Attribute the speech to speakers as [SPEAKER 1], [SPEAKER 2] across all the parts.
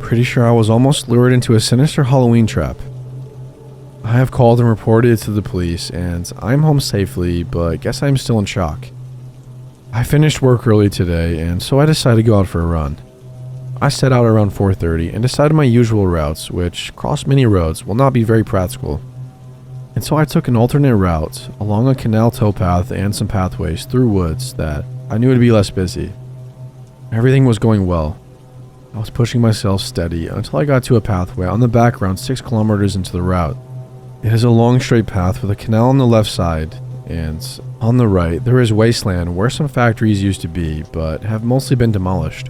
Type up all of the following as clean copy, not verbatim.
[SPEAKER 1] Pretty sure I was almost lured into a sinister Halloween trap. I have called and reported it to the police, and I'm home safely, but guess I'm still in shock. I finished work early today, and so I decided to go out for a run. I set out around 4:30 and decided my usual routes, which cross many roads, will not be very practical. And so I took an alternate route along a canal towpath and some pathways through woods that I knew would be less busy. Everything was going well. I was pushing myself steady until I got to a pathway on the back around 6 kilometers into the route. It is a long straight path with a canal on the left side, and on the right there is wasteland where some factories used to be, but have mostly been demolished.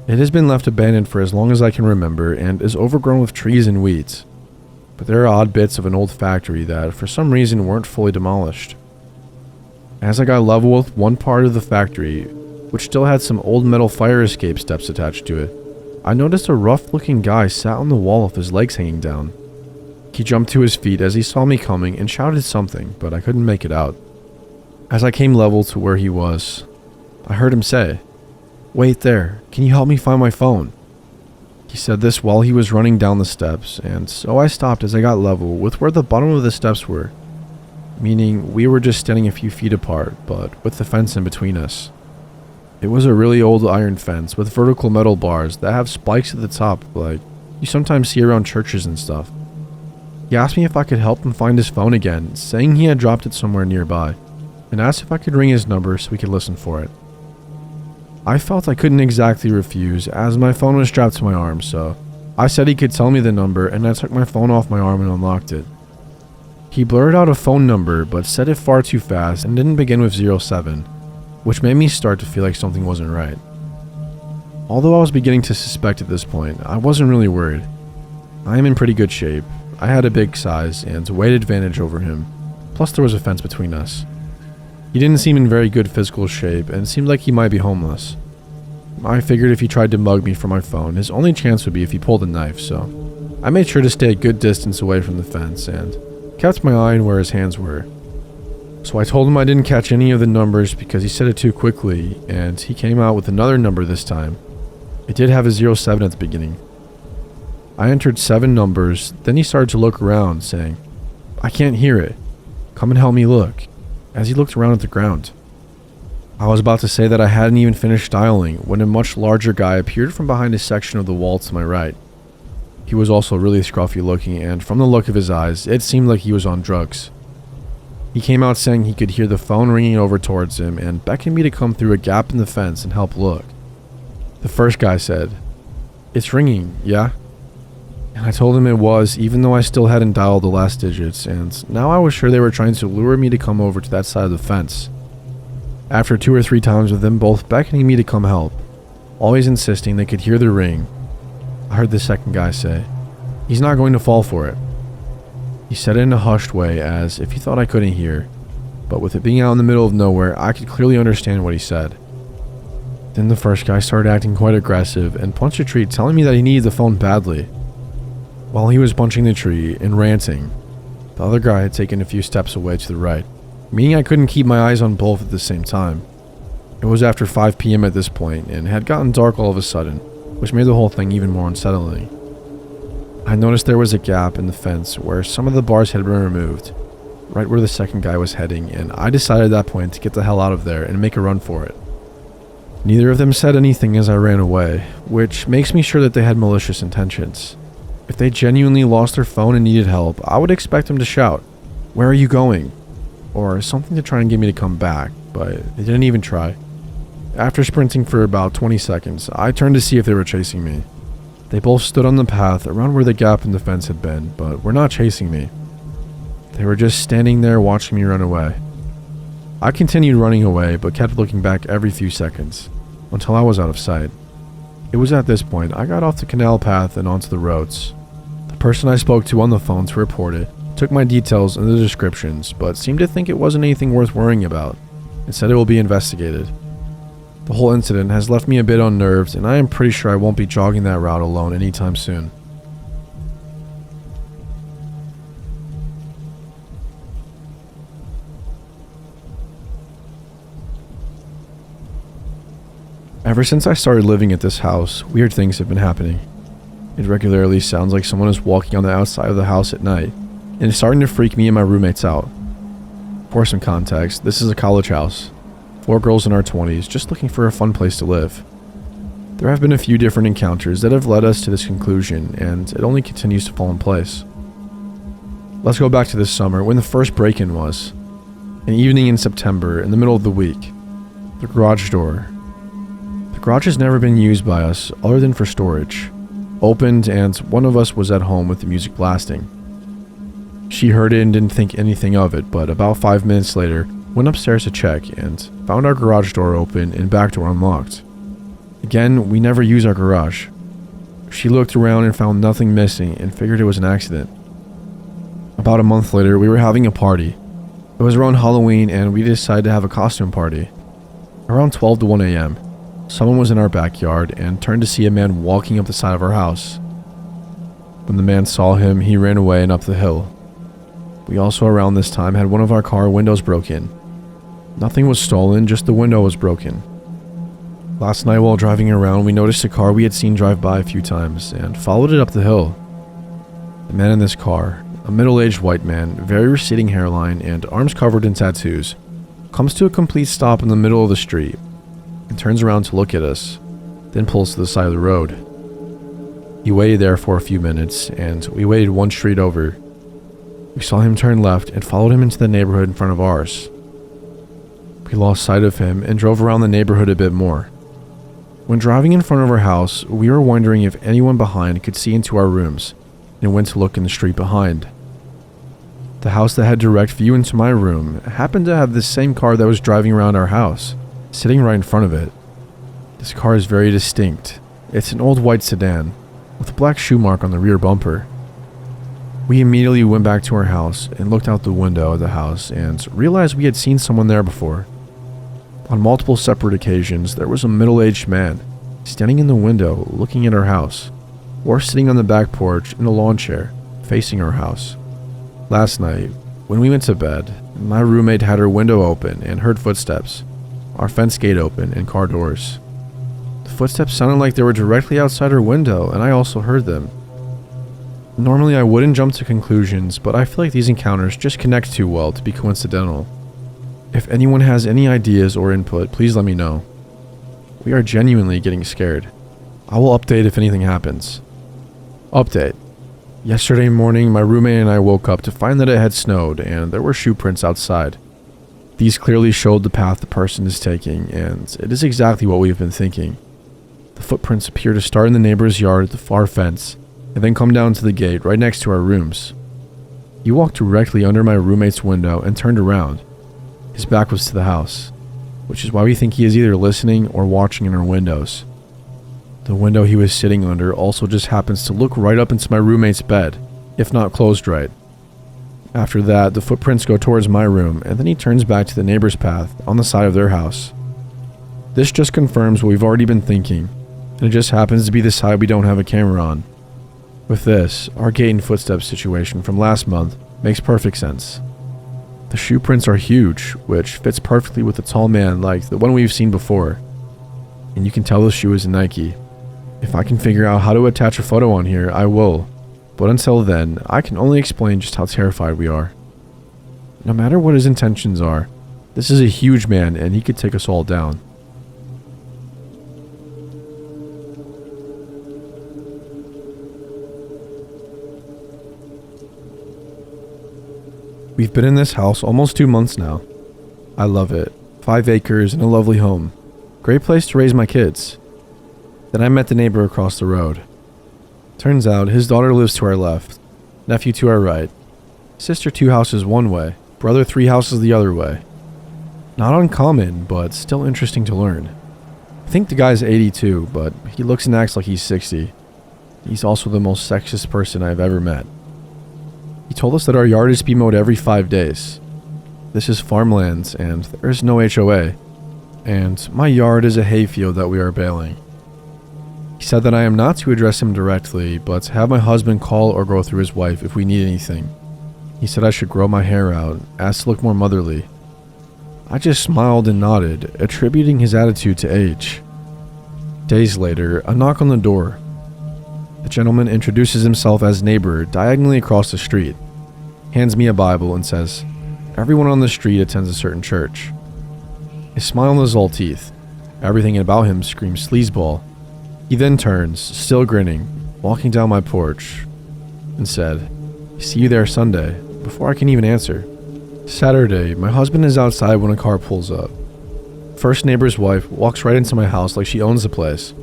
[SPEAKER 1] It has been left abandoned for as long as I can remember and is overgrown with trees and weeds. But there are odd bits of an old factory that for some reason weren't fully demolished. As I got level with one part of the factory, which still had some old metal fire escape steps attached to it, I noticed a rough looking guy sat on the wall with his legs hanging down. He jumped to his feet as he saw me coming and shouted something, but I couldn't make it out. As I came level to where he was, I heard him say, "Wait there, can you help me find my phone?" He said this while he was running down the steps, and so I stopped as I got level with where the bottom of the steps were, meaning we were just standing a few feet apart, but with the fence in between us. It was a really old iron fence with vertical metal bars that have spikes at the top like you sometimes see around churches and stuff. He asked me if I could help him find his phone again, saying he had dropped it somewhere nearby, and asked if I could ring his number so we could listen for it. I felt I couldn't exactly refuse as my phone was strapped to my arm, so I said he could tell me the number, and I took my phone off my arm and unlocked it. He blurted out a phone number but said it far too fast and didn't begin with 07, which made me start to feel like something wasn't right. Although I was beginning to suspect at this point, I wasn't really worried. I am in pretty good shape. I had a big size and weight advantage over him, plus there was a fence between us. He didn't seem in very good physical shape and seemed like he might be homeless. I figured if he tried to mug me for my phone, his only chance would be if he pulled a knife, so I made sure to stay a good distance away from the fence and kept my eye on where his hands were. So I told him I didn't catch any of the numbers because he said it too quickly, and he came out with another number this time. It did have a 07 at the beginning. I entered 7 numbers, then he started to look around, saying, "I can't hear it. Come and help me look," as he looked around at the ground. I was about to say that I hadn't even finished dialing when a much larger guy appeared from behind a section of the wall to my right. He was also really scruffy looking, and from the look of his eyes, it seemed like he was on drugs. He came out saying he could hear the phone ringing over towards him and beckoned me to come through a gap in the fence and help look. The first guy said, "It's ringing, yeah?" And I told him it was, even though I still hadn't dialed the last digits, and now I was sure they were trying to lure me to come over to that side of the fence. After 2 or 3 times with them both beckoning me to come help, always insisting they could hear the ring, I heard the second guy say, "He's not going to fall for it." He said it in a hushed way as if he thought I couldn't hear, but with it being out in the middle of nowhere, I could clearly understand what he said. Then the first guy started acting quite aggressive and punched a tree, telling me that he needed the phone badly. While he was punching the tree and ranting, the other guy had taken a few steps away to the right, meaning I couldn't keep my eyes on both at the same time. It was after 5 p.m. at this point and had gotten dark all of a sudden, which made the whole thing even more unsettling. I noticed there was a gap in the fence where some of the bars had been removed, right where the second guy was heading, and I decided at that point to get the hell out of there and make a run for it. Neither of them said anything as I ran away, which makes me sure that they had malicious intentions. If they genuinely lost their phone and needed help, I would expect them to shout, "Where are you going?" or something to try and get me to come back, but they didn't even try. After sprinting for about 20 seconds, I turned to see if they were chasing me. They both stood on the path around where the gap in the fence had been, but were not chasing me. They were just standing there watching me run away. I continued running away, but kept looking back every few seconds, until I was out of sight. It was at this point I got off the canal path and onto the roads. The person I spoke to on the phone to report it took my details and the descriptions, but seemed to think it wasn't anything worth worrying about, and said it will be investigated. The whole incident has left me a bit unnerved, and I am pretty sure I won't be jogging that route alone anytime soon. Ever since I started living at this house, weird things have been happening. It regularly sounds like someone is walking on the outside of the house at night, and it's starting to freak me and my roommates out. For some context, this is a college house. 4 girls in our 20s just looking for a fun place to live. There have been a few different encounters that have led us to this conclusion, and it only continues to fall in place. Let's go back to this summer when the first break-in was. An evening in September, in the middle of the week. The garage door. The garage has never been used by us other than for storage. Opened, and one of us was at home with the music blasting. She heard it and didn't think anything of it, but about 5 minutes later, went upstairs to check and found our garage door open and back door unlocked. Again, we never use our garage. She looked around and found nothing missing and figured it was an accident. About a month later, we were having a party. It was around Halloween and we decided to have a costume party. Around 12 to 1 a.m., someone was in our backyard and turned to see a man walking up the side of our house. When the man saw him, he ran away and up the hill. We also around this time had one of our car windows broken. Nothing was stolen, just the window was broken. Last night while driving around, we noticed a car we had seen drive by a few times and followed it up the hill. The man in this car, a middle-aged white man, very receding hairline and arms covered in tattoos, comes to a complete stop in the middle of the street and turns around to look at us, then pulls to the side of the road. He waited there for a few minutes, and we waited one street over. We saw him turn left and followed him into the neighborhood in front of ours. We lost sight of him and drove around the neighborhood a bit more. When driving in front of our house, we were wondering if anyone behind could see into our rooms, and went to look in the street behind. The house that had direct view into my room happened to have the same car that was driving around our house, sitting right in front of it. This car is very distinct. It's an old white sedan, with a black shoe mark on the rear bumper. We immediately went back to our house and looked out the window of the house and realized we had seen someone there before. On multiple separate occasions, there was a middle-aged man standing in the window looking at our house, or sitting on the back porch in a lawn chair facing our house. Last night, when we went to bed, my roommate had her window open and heard footsteps, our fence gate open, and car doors. The footsteps sounded like they were directly outside her window, and I also heard them. Normally I wouldn't jump to conclusions, but I feel like these encounters just connect too well to be coincidental. If anyone has any ideas or input, please let me know. We are genuinely getting scared. I will update if anything happens. Update. Yesterday morning, my roommate and I woke up to find that it had snowed and there were shoe prints outside. These clearly showed the path the person is taking, and it is exactly what we have been thinking. The footprints appear to start in the neighbor's yard at the far fence, and then come down to the gate right next to our rooms. He walked directly under my roommate's window and turned around. His back was to the house, which is why we think he is either listening or watching in our windows. The window he was sitting under also just happens to look right up into my roommate's bed, if not closed right. After that, the footprints go towards my room, and then he turns back to the neighbor's path on the side of their house. This just confirms what we've already been thinking, and it just happens to be the side we don't have a camera on. With this, our gate and footsteps situation from last month makes perfect sense. The shoe prints are huge, which fits perfectly with a tall man like the one we've seen before. And you can tell the shoe is a Nike. If I can figure out how to attach a photo on here, I will. But until then, I can only explain just how terrified we are. No matter what his intentions are, this is a huge man and he could take us all down. We've been in this house almost 2 months now. I love it. 5 acres and a lovely home. Great place to raise my kids. Then I met the neighbor across the road. Turns out his daughter lives to our left, nephew to our right, sister 2 houses one way, brother 3 houses the other way. Not uncommon, but still interesting to learn. I think the guy's 82, but he looks and acts like he's 60. He's also the most sexist person I've ever met. He told us that our yard is to be mowed every 5 days. This is farmlands and there is no HOA, and my yard is a hayfield that we are baling. He said that I am not to address him directly, but to have my husband call or go through his wife if we need anything. He said I should grow my hair out, asked to look more motherly. I just smiled and nodded, attributing his attitude to age. Days later, a knock on the door. The gentleman introduces himself as neighbor diagonally across the street, hands me a Bible, and says, "Everyone on the street attends a certain church." His smile is all teeth. Everything about him screams sleazeball. He then turns, still grinning, walking down my porch, and said, "See you there Sunday," before I can even answer. Saturday, my husband is outside when a car pulls up. First neighbor's wife walks right into my house like she owns the place,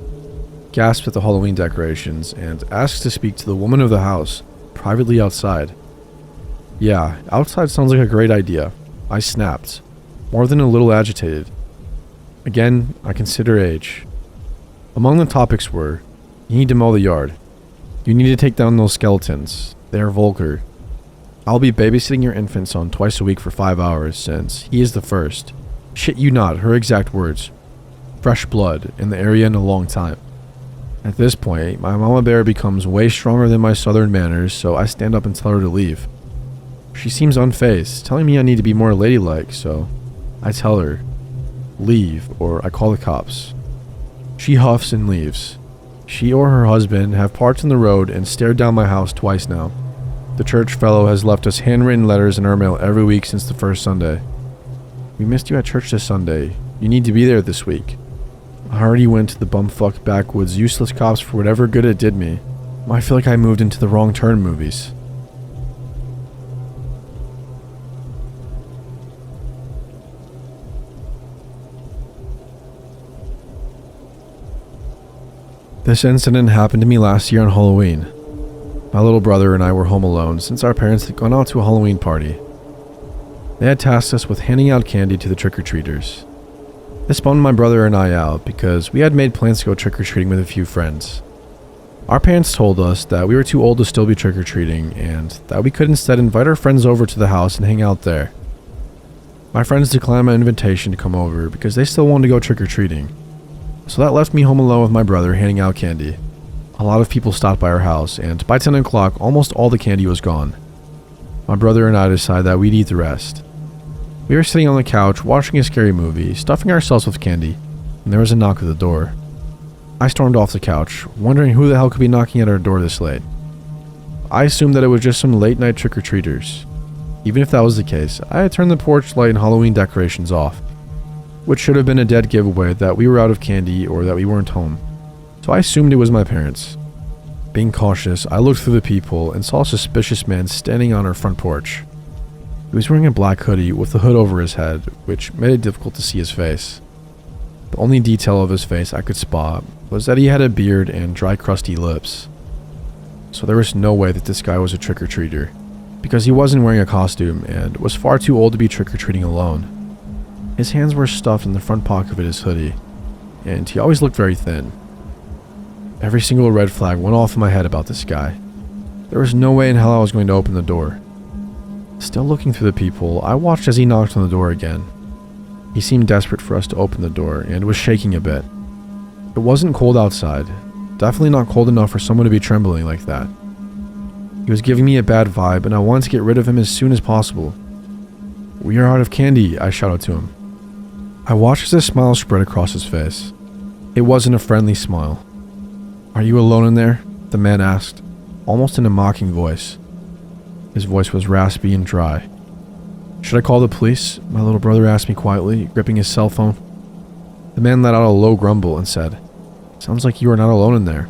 [SPEAKER 1] gasps at the Halloween decorations, and asks to speak to the woman of the house, privately outside. Yeah, outside sounds like a great idea. I snapped, more than a little agitated. Again, I consider age. Among the topics were, you need to mow the yard. You need to take down those skeletons. They are vulgar. I'll be babysitting your infant son twice a week for 5 hours since he is the first. Shit you not, her exact words. Fresh blood in the area in a long time. At this point, my mama bear becomes way stronger than my southern manners, so I stand up and tell her to leave. She seems unfazed, telling me I need to be more ladylike, so I tell her, leave, or I call the cops. She huffs and leaves. She or her husband have parked in the road and stared down my house twice now. The church fellow has left us handwritten letters in our mail every week since the first Sunday. "We missed you at church this Sunday. You need to be there this week." I already went to the bumfuck backwoods useless cops for whatever good it did me. I feel like I moved into the Wrong Turn movies. This incident happened to me last year on Halloween. My little brother and I were home alone since our parents had gone out to a Halloween party. They had tasked us with handing out candy to the trick-or-treaters. This bummed my brother and I out because we had made plans to go trick-or-treating with a few friends. Our parents told us that we were too old to still be trick-or-treating and that we could instead invite our friends over to the house and hang out there. My friends declined my invitation to come over because they still wanted to go trick-or-treating. So that left me home alone with my brother handing out candy. A lot of people stopped by our house, and by 10 o'clock, almost all the candy was gone. My brother and I decided that we'd eat the rest. We were sitting on the couch watching a scary movie, stuffing ourselves with candy, and there was a knock at the door. I stormed off the couch, wondering who the hell could be knocking at our door this late. I assumed that it was just some late-night trick-or-treaters. Even if that was the case, I had turned the porch light and Halloween decorations off, which should have been a dead giveaway that we were out of candy or that we weren't home. So I assumed it was my parents. Being cautious, I looked through the people and saw a suspicious man standing on our front porch. He was wearing a black hoodie with the hood over his head, which made it difficult to see his face. The only detail of his face I could spot was that he had a beard and dry, crusty lips. So there was no way that this guy was a trick-or-treater, because he wasn't wearing a costume and was far too old to be trick-or-treating alone. His hands were stuffed in the front pocket of his hoodie, and he always looked very thin. Every single red flag went off in my head about this guy. There was no way in hell I was going to open the door. Still looking through the people, I watched as he knocked on the door again. He seemed desperate for us to open the door and was shaking a bit. It wasn't cold outside, definitely not cold enough for someone to be trembling like that. He was giving me a bad vibe and I wanted to get rid of him as soon as possible. "We are out of candy," I shouted to him. I watched as a smile spread across his face. It wasn't a friendly smile. "Are you alone in there?" the man asked, almost in a mocking voice. His voice was raspy and dry. "Should I call the police?" my little brother asked me quietly, gripping his cell phone. The man let out a low grumble and said, "Sounds like you are not alone in there."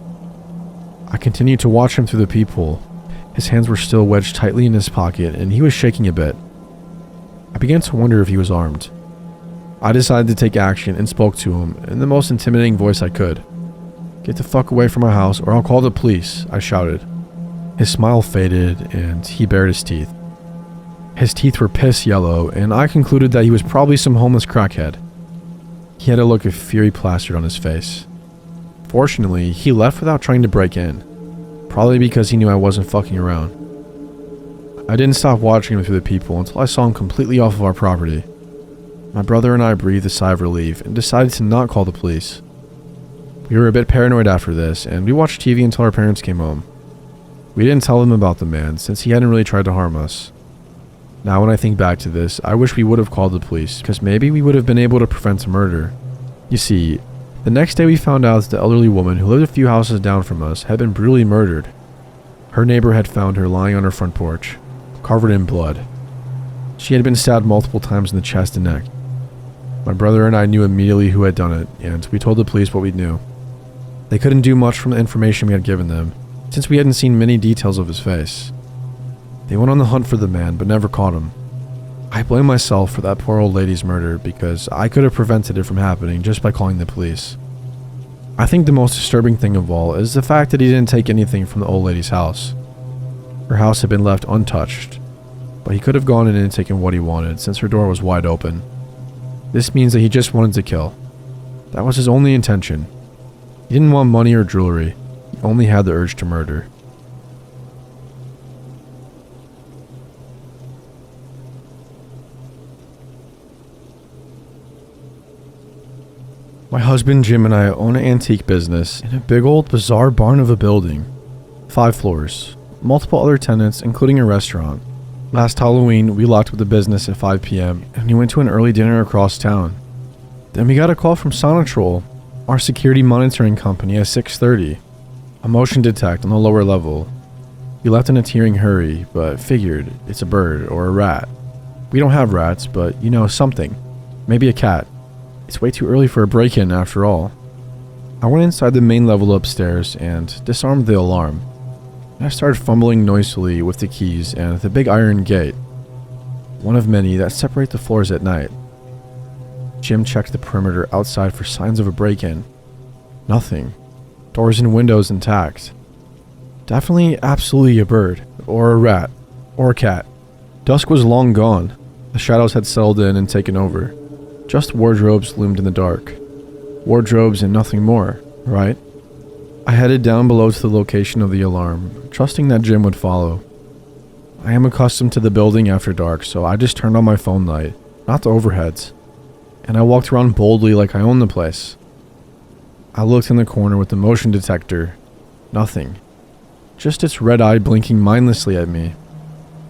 [SPEAKER 1] I continued to watch him through the people. His hands were still wedged tightly in his pocket and he was shaking a bit. I began to wonder if he was armed. I decided to take action and spoke to him in the most intimidating voice I could. "Get the fuck away from my house or I'll call the police," I shouted. His smile faded and he bared his teeth. His teeth were piss yellow and I concluded that he was probably some homeless crackhead. He had a look of fury plastered on his face. Fortunately, he left without trying to break in, probably because he knew I wasn't fucking around. I didn't stop watching him through the people until I saw him completely off of our property. My brother and I breathed a sigh of relief and decided to not call the police. We were a bit paranoid after this, and we watched TV until our parents came home. We didn't tell them about the man, since he hadn't really tried to harm us. Now when I think back to this, I wish we would have called the police, because maybe we would have been able to prevent a murder. You see, The next day we found out that the elderly woman who lived a few houses down from us had been brutally murdered. Her neighbor had found her lying on her front porch, covered in blood. She had been stabbed multiple times in the chest and neck. My brother and I knew immediately who had done it, and we told the police what we knew. They couldn't do much from the information we had given them, since we hadn't seen many details of his face. They went on the hunt for the man, but never caught him. I blame myself for that poor old lady's murder because I could have prevented it from happening just by calling the police. I think the most disturbing thing of all is the fact that he didn't take anything from the old lady's house. Her house had been left untouched, but he could have gone in and taken what he wanted since her door was wide open. This means that he just wanted to kill. That was his only intention. He didn't want money or jewelry. He only had the urge to murder. My husband Jim and I own an antique business in a big old bizarre barn of a building. 5 floors, multiple other tenants including a restaurant. Last Halloween we locked up the business at 5 p.m. and we went to an early dinner across town. Then we got a call from Sonatrol, our security monitoring company, at 6:30. A motion detect on the lower level. We left in a tearing hurry, but figured it's a bird or a rat. We don't have rats, but something. Maybe a cat. It's way too early for a break-in after all. I went inside the main level upstairs and disarmed the alarm. I started fumbling noisily with the keys and the big iron gate, one of many that separate the floors at night. Jim checked the perimeter outside for signs of a break-in. Nothing. Doors and windows intact. Definitely absolutely a bird, or a rat, or a cat. Dusk was long gone. The shadows had settled in and taken over. Just wardrobes loomed in the dark. Wardrobes and nothing more, right? I headed down below to the location of the alarm, trusting that Jim would follow. I am accustomed to the building after dark, so I just turned on my phone light, not the overheads, and I walked around boldly like I owned the place. I looked in the corner with the motion detector. Nothing. Just its red eye blinking mindlessly at me.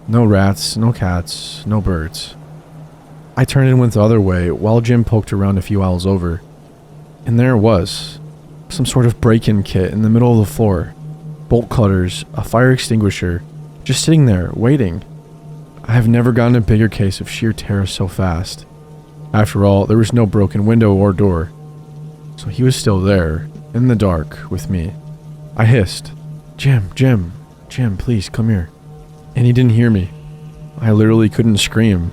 [SPEAKER 1] No rats, no cats, no birds. I turned and went the other way while Jim poked around a few aisles over. And there it was. Some sort of break-in kit in the middle of the floor. Bolt cutters, a fire extinguisher, just sitting there, waiting. I have never gotten a bigger case of sheer terror so fast. After all, there was no broken window or door. So he was still there, in the dark, with me. I hissed, Jim, please, come here. And he didn't hear me. I literally couldn't scream.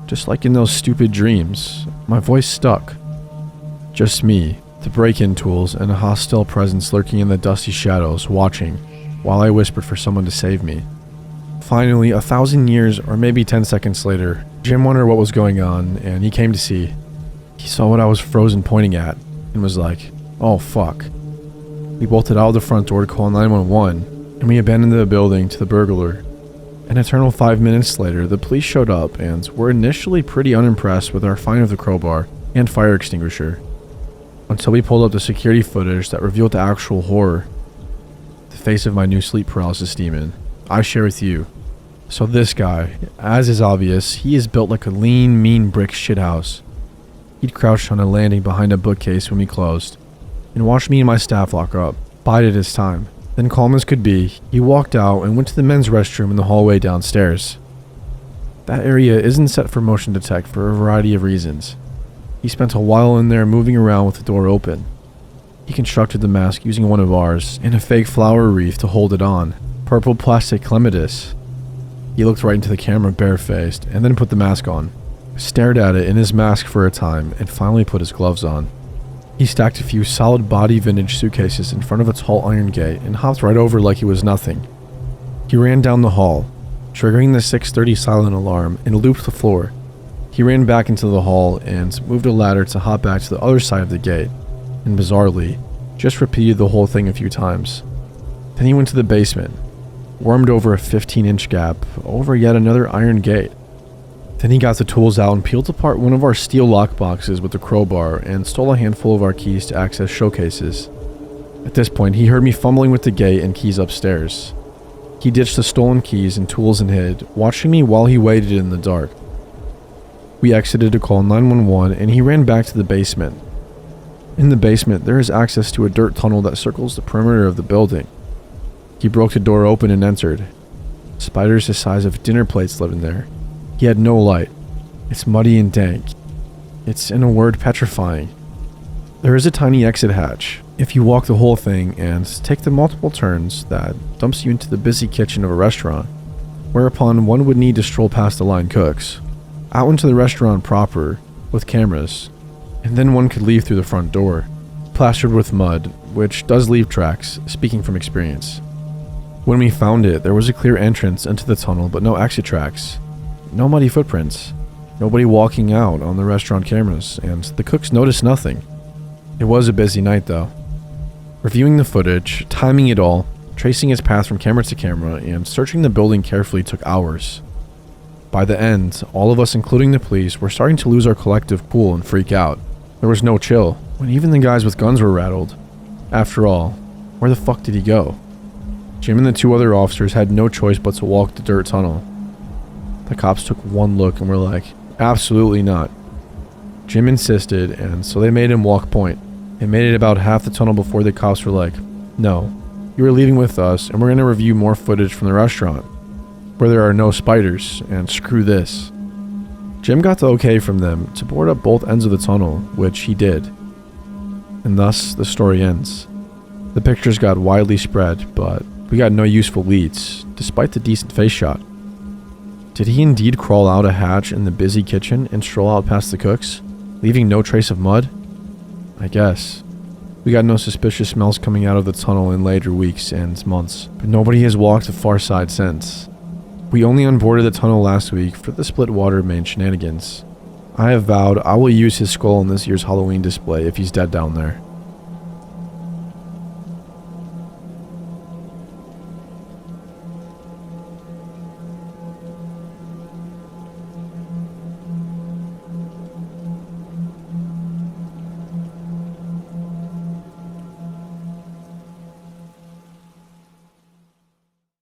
[SPEAKER 1] Just like in those stupid dreams, my voice stuck. Just me, the break-in tools, and a hostile presence lurking in the dusty shadows, watching, while I whispered for someone to save me. Finally, 1,000 years or maybe 10 seconds later, Jim wondered what was going on, and he came to see. He saw what I was frozen pointing at, and was like, oh fuck. We bolted out of the front door to call 911, and we abandoned the building to the burglar. An eternal 5 minutes later, the police showed up and were initially pretty unimpressed with our find of the crowbar and fire extinguisher, until we pulled up the security footage that revealed the actual horror. The face of my new sleep paralysis demon, I share with you. So this guy, as is obvious, he is built like a lean, mean brick shithouse. He'd crouched on a landing behind a bookcase when we closed, and watched me and my staff lock up, bided his time. Then, calm as could be, he walked out and went to the men's restroom in the hallway downstairs. That area isn't set for motion detect for a variety of reasons. He spent a while in there moving around with the door open. He constructed the mask using one of ours and a fake flower wreath to hold it on, purple plastic clematis. He looked right into the camera barefaced and then put the mask on, stared at it in his mask for a time, and finally put his gloves on. He stacked a few solid body vintage suitcases in front of a tall iron gate and hopped right over like he was nothing. He ran down the hall, triggering the 6:30 silent alarm, and looped the floor. He ran back into the hall and moved a ladder to hop back to the other side of the gate, and bizarrely, just repeated the whole thing a few times. Then he went to the basement, wormed over a 15-inch gap, over yet another iron gate. Then he got the tools out and peeled apart one of our steel lockboxes with a crowbar and stole a handful of our keys to access showcases. At this point, he heard me fumbling with the gate and keys upstairs. He ditched the stolen keys and tools and hid, watching me while he waited in the dark. We exited to call 911 and he ran back to the basement. In the basement, there is access to a dirt tunnel that circles the perimeter of the building. He broke the door open and entered. Spiders the size of dinner plates live in there. He had no light. It's muddy and dank. It's, in a word, petrifying. There is a tiny exit hatch. If you walk the whole thing and take the multiple turns, that dumps you into the busy kitchen of a restaurant, whereupon one would need to stroll past the line cooks, out into the restaurant proper, with cameras, and then one could leave through the front door, plastered with mud, which does leave tracks, speaking from experience. When we found it, there was a clear entrance into the tunnel, but no exit tracks. No muddy footprints. Nobody walking out on the restaurant cameras, and the cooks noticed nothing. It was a busy night, though. Reviewing the footage, timing it all, tracing its path from camera to camera, and searching the building carefully took hours. By the end, all of us, including the police, were starting to lose our collective cool and freak out. There was no chill, when even the guys with guns were rattled. After all, where the fuck did he go? Jim and the two other officers had no choice but to walk the dirt tunnel. The cops took one look and were like, absolutely not. Jim insisted, and so they made him walk point. They made it about half the tunnel before the cops were like, no, you are leaving with us and we're going to review more footage from the restaurant, where there are no spiders, and screw this. Jim got the okay from them to board up both ends of the tunnel, which he did. And thus, the story ends. The pictures got widely spread, but we got no useful leads, despite the decent face shot. Did he indeed crawl out a hatch in the busy kitchen and stroll out past the cooks, leaving no trace of mud? I guess. We got no suspicious smells coming out of the tunnel in later weeks and months, but nobody has walked the far side since. We only unboarded the tunnel last week for the split water main shenanigans. I have vowed I will use his skull in this year's Halloween display if he's dead down there.